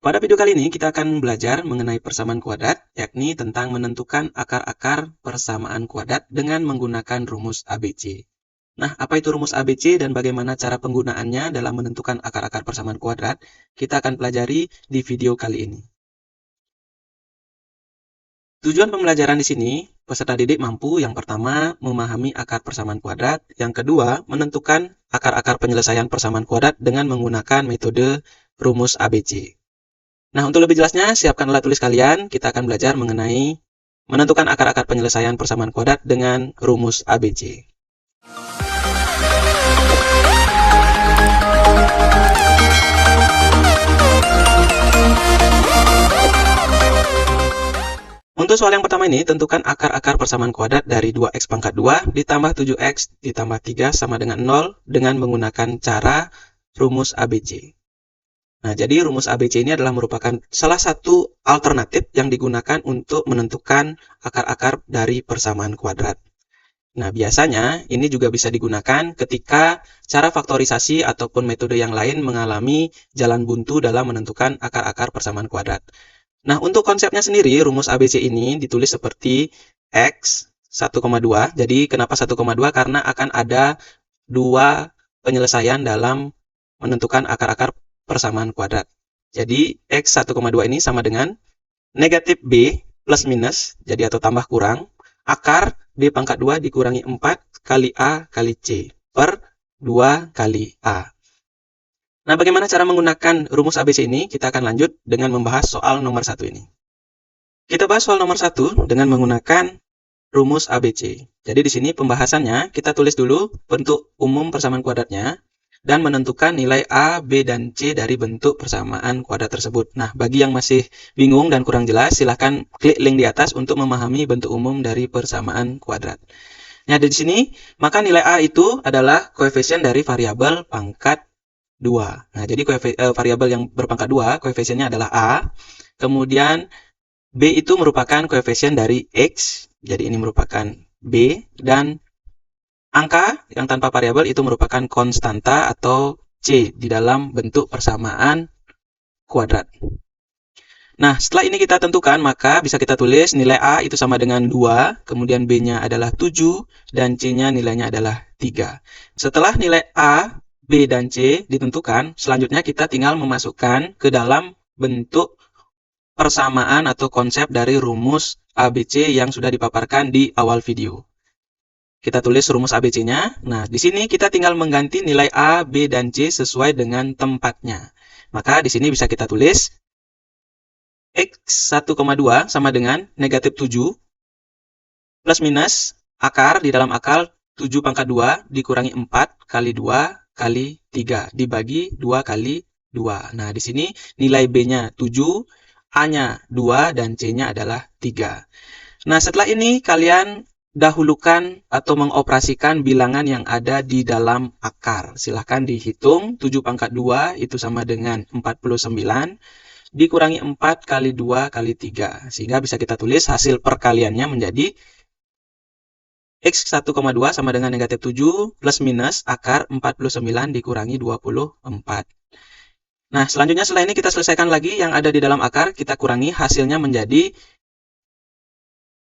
Pada video kali ini kita akan belajar mengenai persamaan kuadrat, yakni tentang menentukan akar-akar persamaan kuadrat dengan menggunakan rumus ABC. Nah, apa itu rumus ABC dan bagaimana cara penggunaannya dalam menentukan akar-akar persamaan kuadrat? Kita akan pelajari di video kali ini. Tujuan pembelajaran di sini, peserta didik mampu yang pertama memahami akar persamaan kuadrat, yang kedua menentukan akar-akar penyelesaian persamaan kuadrat dengan menggunakan metode rumus ABC. Nah, untuk lebih jelasnya, siapkan alat tulis kalian. Kita akan belajar mengenai menentukan akar-akar penyelesaian persamaan kuadrat dengan rumus ABC. Untuk soal yang pertama ini, tentukan akar-akar persamaan kuadrat dari 2x pangkat 2 ditambah 7x ditambah 3 sama dengan 0 dengan menggunakan cara rumus ABC. Nah, jadi rumus ABC ini adalah merupakan salah satu alternatif yang digunakan untuk menentukan akar-akar dari persamaan kuadrat. Nah, biasanya ini juga bisa digunakan ketika cara faktorisasi ataupun metode yang lain mengalami jalan buntu dalam menentukan akar-akar persamaan kuadrat. Nah, untuk konsepnya sendiri, rumus ABC ini ditulis seperti X 1,2. Jadi, kenapa 1,2? Karena akan ada dua penyelesaian dalam menentukan akar-akar persamaan kuadrat. Jadi, X 1,2 ini sama dengan negatif B plus minus, jadi atau tambah kurang, akar B pangkat 2 dikurangi 4 kali A kali C per 2 kali A. Nah, bagaimana cara menggunakan rumus ABC ini? Kita akan lanjut dengan membahas soal nomor 1 ini. Kita bahas soal nomor 1 dengan menggunakan rumus ABC. Jadi di sini pembahasannya, kita tulis dulu bentuk umum persamaan kuadratnya dan menentukan nilai A, B, dan C dari bentuk persamaan kuadrat tersebut. Nah, bagi yang masih bingung dan kurang jelas, silahkan klik link di atas untuk memahami bentuk umum dari persamaan kuadrat. Nah, di sini, maka nilai A itu adalah koefisien dari variabel pangkat 2. Nah, jadi variabel yang berpangkat 2, koefisiennya adalah A. Kemudian B itu merupakan koefisien dari X, jadi ini merupakan B, dan angka yang tanpa variabel itu merupakan konstanta atau C di dalam bentuk persamaan kuadrat. Nah, setelah ini kita tentukan, maka bisa kita tulis nilai A itu sama dengan 2, kemudian B-nya adalah 7, dan C-nya nilainya adalah 3. Setelah nilai A, B, dan C ditentukan, selanjutnya kita tinggal memasukkan ke dalam bentuk persamaan atau konsep dari rumus ABC yang sudah dipaparkan di awal video. Kita tulis rumus ABC-nya. Nah, di sini kita tinggal mengganti nilai A, B, dan C sesuai dengan tempatnya. Maka di sini bisa kita tulis X 1,2 sama dengan negatif 7 plus minus akar di dalam akar 7 pangkat 2 dikurangi 4 kali 2 kali 3 dibagi 2 kali 2. Nah, di sini nilai B-nya 7, A-nya 2, dan C-nya adalah 3. Nah, setelah ini kalian dahulukan atau mengoperasikan bilangan yang ada di dalam akar. Silahkan dihitung, 7 pangkat 2 itu sama dengan 49, dikurangi 4 kali 2 kali 3. Sehingga bisa kita tulis hasil perkaliannya menjadi X 1,2 sama dengan negatif 7 plus minus akar 49 dikurangi 24. Nah, selanjutnya setelah ini kita selesaikan lagi yang ada di dalam akar, kita kurangi hasilnya menjadi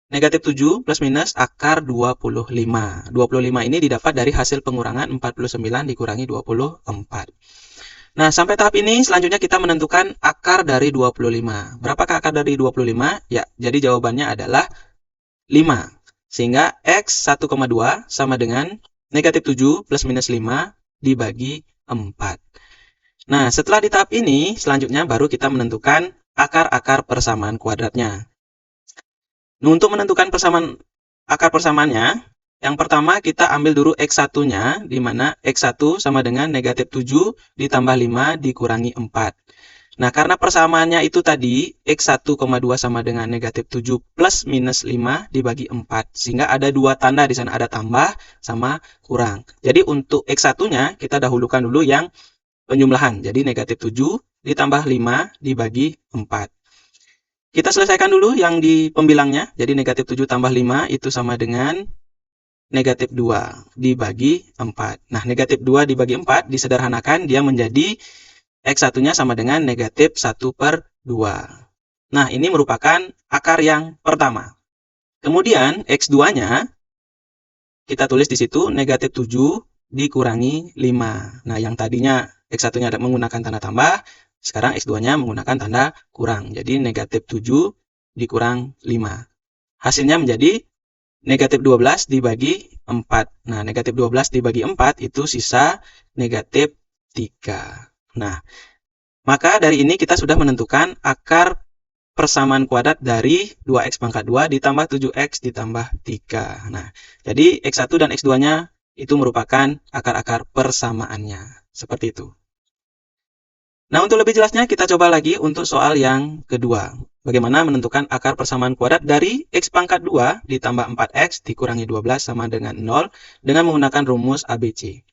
negatif 7 plus minus akar 25. 25 ini didapat dari hasil pengurangan 49 dikurangi 24. Nah, sampai tahap ini selanjutnya kita menentukan akar dari 25. Berapakah akar dari 25? Ya, jadi jawabannya adalah 5. Sehingga X 1,2 sama dengan negatif 7 plus minus 5 dibagi 4. Nah, setelah di tahap ini, selanjutnya baru kita menentukan akar-akar persamaan kuadratnya. Nah, untuk menentukan akar persamaannya, yang pertama kita ambil dulu X1-nya, di mana X1 sama dengan negatif 7 ditambah 5 dikurangi 4. Nah, karena persamaannya itu tadi, X1,2 sama dengan negatif 7 plus minus 5 dibagi 4. Sehingga ada dua tanda di sana, ada tambah sama kurang. Jadi untuk X1-nya, kita dahulukan dulu yang penjumlahan. Jadi negatif 7 ditambah 5 dibagi 4. Kita selesaikan dulu yang di pembilangnya. Jadi negatif 7 tambah 5 itu sama dengan negatif 2 dibagi 4. Nah, negatif 2 dibagi 4 disederhanakan, dia menjadi X1-nya sama dengan negatif 1/2. 2. Nah, ini merupakan akar yang pertama. Kemudian, X2-nya kita tulis di situ negatif 7 dikurangi 5. Nah, yang tadinya X1-nya menggunakan tanda tambah, sekarang X2-nya menggunakan tanda kurang. Jadi, negatif 7 dikurang 5. Hasilnya menjadi negatif 12 dibagi 4. Nah, negatif 12 dibagi 4 itu sisa negatif 3. Nah, maka dari ini kita sudah menentukan akar persamaan kuadrat dari 2x pangkat 2 ditambah 7x ditambah 3. Nah, jadi x1 dan x2-nya itu merupakan akar-akar persamaannya. Seperti itu. Nah, untuk lebih jelasnya kita coba lagi untuk soal yang kedua. Bagaimana menentukan akar persamaan kuadrat dari x pangkat 2 ditambah 4x dikurangi 12 sama dengan 0 dengan menggunakan rumus ABC.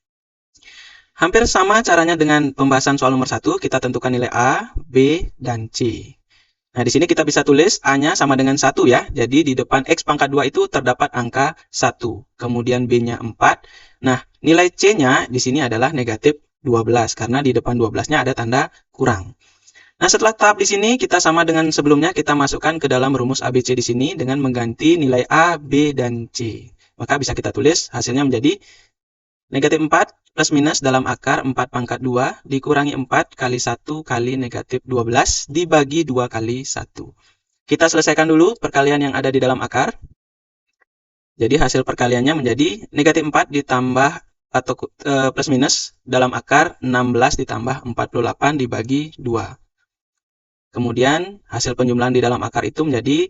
Hampir sama caranya dengan pembahasan soal nomor 1, kita tentukan nilai A, B, dan C. Nah, di sini kita bisa tulis A-nya sama dengan 1 ya. Jadi, di depan X pangkat 2 itu terdapat angka 1. Kemudian B-nya 4. Nah, nilai C-nya di sini adalah negatif 12. Karena di depan 12-nya ada tanda kurang. Nah, setelah tahap di sini, kita sama dengan sebelumnya. Kita masukkan ke dalam rumus ABC di sini dengan mengganti nilai A, B, dan C. Maka bisa kita tulis hasilnya menjadi negatif 4 plus minus dalam akar 4 pangkat 2 dikurangi 4 kali 1 kali negatif 12 dibagi 2 kali 1. Kita selesaikan dulu perkalian yang ada di dalam akar. Jadi hasil perkaliannya menjadi negatif 4 ditambah atau plus minus dalam akar 16 ditambah 48 dibagi 2. Kemudian hasil penjumlahan di dalam akar itu menjadi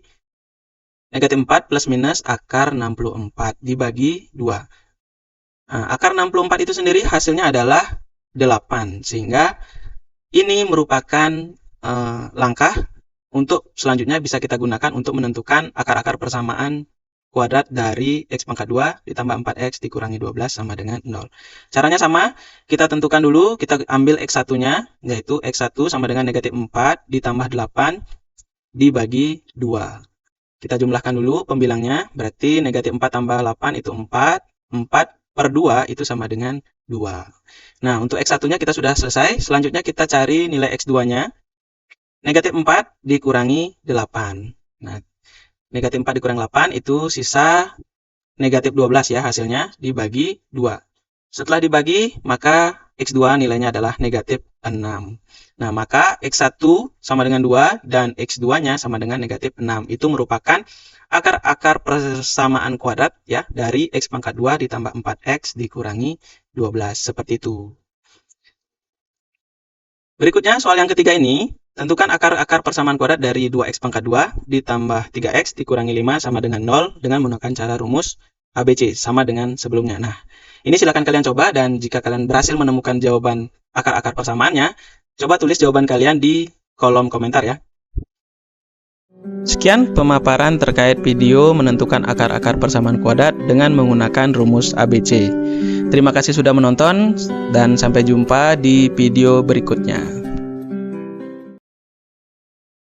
negatif 4 plus minus akar 64 dibagi 2. Nah, akar 64 itu sendiri hasilnya adalah 8. Sehingga ini merupakan langkah untuk selanjutnya bisa kita gunakan untuk menentukan akar-akar persamaan kuadrat dari x pangkat 2 ditambah 4x dikurangi 12 sama dengan 0. Caranya sama, kita tentukan dulu, kita ambil x1-nya, yaitu x1 sama dengan negatif 4 ditambah 8 dibagi 2. Kita jumlahkan dulu pembilangnya, berarti negatif 4 tambah 8 itu 4, 4 per 2 itu sama dengan 2. Nah, untuk X1-nya kita sudah selesai. Selanjutnya kita cari nilai X2-nya. Negatif 4 dikurangi 8. Nah, negatif 4 dikurangi 8 itu sisa negatif 12 ya hasilnya dibagi 2. Setelah dibagi, maka X2 nilainya adalah negatif 6. Nah, maka X1 sama dengan 2 dan X2-nya sama dengan negatif 6. Itu merupakan akar-akar persamaan kuadrat ya dari X pangkat 2 ditambah 4X dikurangi 12. Seperti itu. Berikutnya soal yang ketiga ini, tentukan akar-akar persamaan kuadrat dari 2X pangkat 2 ditambah 3X dikurangi 5 sama dengan 0 dengan menggunakan cara rumus ABC sama dengan sebelumnya. Nah, ini silakan kalian coba dan jika kalian berhasil menemukan jawaban akar-akar persamaannya, coba tulis jawaban kalian di kolom komentar ya. Sekian pemaparan terkait video menentukan akar-akar persamaan kuadrat dengan menggunakan rumus ABC. Terima kasih sudah menonton dan sampai jumpa di video berikutnya.